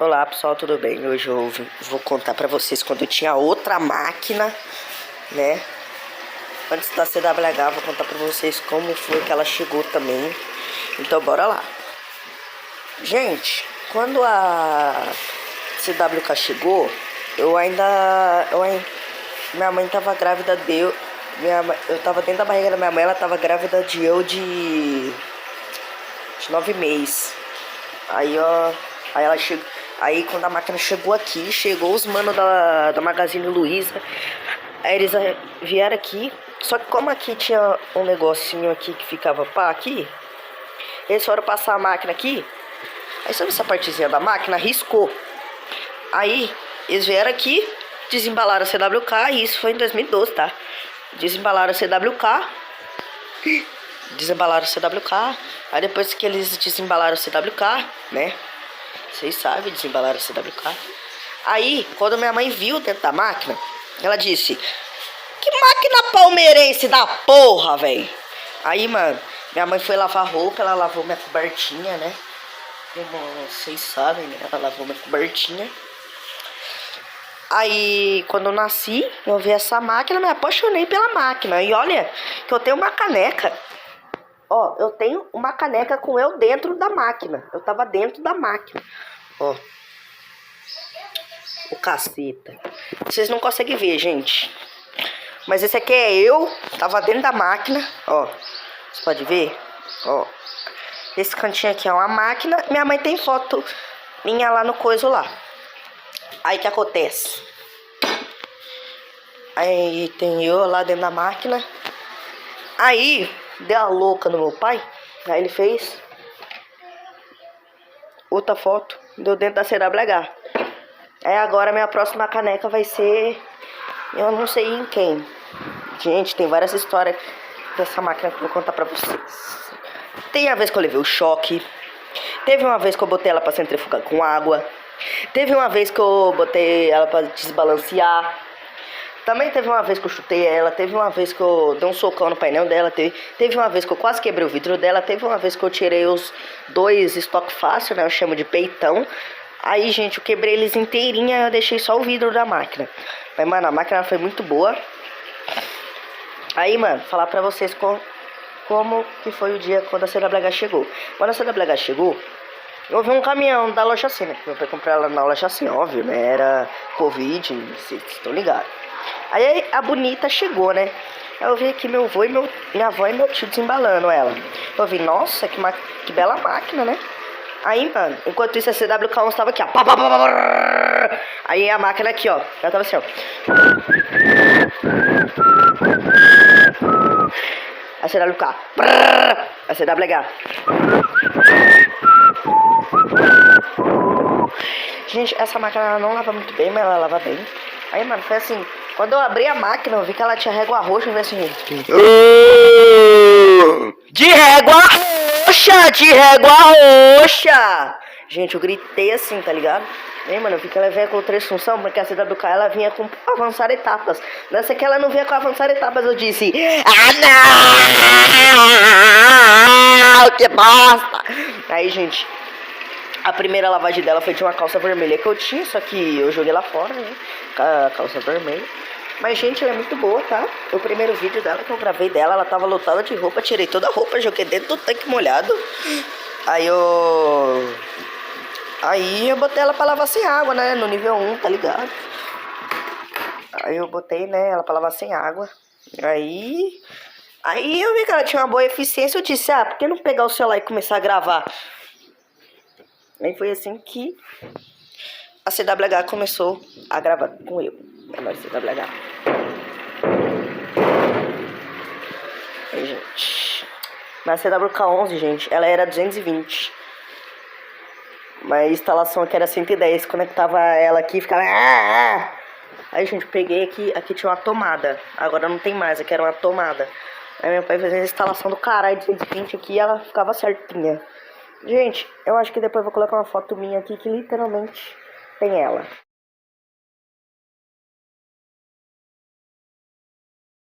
Olá pessoal, tudo bem? Hoje eu vou contar pra vocês quando eu tinha outra máquina, né? Antes da CWH, vou contar pra vocês como foi que ela chegou também. Então bora lá. Gente, quando a CWK chegou, minha mãe tava grávida eu tava dentro da barriga da minha mãe, ela tava grávida de 9 meses. Aí, ó, aí ela chegou. Aí quando a máquina chegou aqui, chegou os manos da Magazine Luiza. Aí eles vieram aqui. Só que como aqui tinha um negocinho aqui que ficava pá aqui, eles foram passar a máquina aqui. Aí sabe essa partezinha da máquina? Riscou. Aí eles vieram aqui, desembalaram a CWK. E isso foi em 2012, tá? Desembalaram a CWK. Desembalaram o CWK. Aí depois que eles desembalaram o CWK, né? Vocês sabem, desembalaram o CWK. Aí, quando minha mãe viu dentro da máquina, ela disse: que máquina palmeirense da porra, velho. Aí, mano, minha mãe foi lavar roupa, ela lavou minha cobertinha, né? Como vocês sabem, né? Ela lavou minha cobertinha. Aí, quando eu nasci, eu vi essa máquina, me apaixonei pela máquina. E olha, que eu tenho uma caneca. Ó, eu tenho uma caneca com eu dentro da máquina. Eu tava dentro da máquina. Ó. O caceta. Vocês não conseguem ver, gente. Mas esse aqui é eu. Tava dentro da máquina. Ó. Você pode ver? Ó. Esse cantinho aqui é uma máquina. Minha mãe tem foto minha lá no coiso lá. Aí que acontece? Aí tem eu lá dentro da máquina. Aí deu a louca no meu pai. Aí ele fez outra foto. Deu dentro da CWH. Aí agora minha próxima caneca vai ser... eu não sei em quem. Gente, tem várias histórias dessa máquina que eu vou contar pra vocês. Tem a vez que eu levei o choque. Teve uma vez que eu botei ela pra centrifugar com água. Teve uma vez que eu botei ela pra desbalancear. Também teve uma vez que eu chutei ela. Teve uma vez que eu dei um socão no painel dela. Teve uma vez que eu quase quebrei o vidro dela. Teve uma vez que eu tirei os dois estoque fácil, né? Eu chamo de peitão. Aí, gente, eu quebrei eles inteirinha. Eu deixei só o vidro da máquina. Mas, mano, a máquina foi muito boa. Aí, mano, falar pra vocês como que foi o dia quando a CWH chegou. Quando a CWH chegou, eu vi um caminhão da loja assim, né? Eu fui comprar ela na loja assim, óbvio, né? Era Covid, vocês estão ligados. Aí a bonita chegou, né? Aí eu vi aqui meu avô e minha avó e meu tio desembalando ela. Eu vi, nossa, que bela máquina, né? Aí, mano, enquanto isso a CWK1 estava aqui, ó. Aí a máquina aqui, ó. Ela tava assim, ó. A CWK. A CWH. Gente, essa máquina ela não lava muito bem, mas ela lava bem. Aí, mano, foi assim. Quando eu abri a máquina, eu vi que ela tinha régua roxa. Eu falei assim: de régua roxa! De régua roxa! Gente, eu gritei assim, tá ligado? Aí, mano, eu vi que ela vinha com 3 funções, porque a CWK ela vinha com avançar etapas. Nessa que ela não vinha com avançar etapas, eu disse: ah, não! Que bosta! Aí, gente, a primeira lavagem dela foi de uma calça vermelha que eu tinha, só que eu joguei lá fora, né? A calça vermelha. Mas, gente, ela é muito boa, tá? O primeiro vídeo dela que eu gravei dela, ela tava lotada de roupa, tirei toda a roupa, joguei dentro do tanque molhado. Aí eu botei ela pra lavar sem água, né? No nível 1, tá ligado? Aí eu botei, né, ela pra lavar sem água. Aí eu vi que ela tinha uma boa eficiência, eu disse: ah, por que não pegar o celular e começar a gravar? Aí foi assim que a CWH começou a gravar com eu. Melhor CWH. Aí, gente. Na CWK11, gente, ela era 220. Mas a instalação aqui era 110. Conectava ela aqui e ficava... Aí, gente, peguei aqui. Aqui tinha uma tomada. Agora não tem mais, aqui era uma tomada. Aí meu pai fez a instalação do caralho, 220 aqui, e ela ficava certinha. Gente, eu acho que depois eu vou colocar uma foto minha aqui que literalmente tem ela.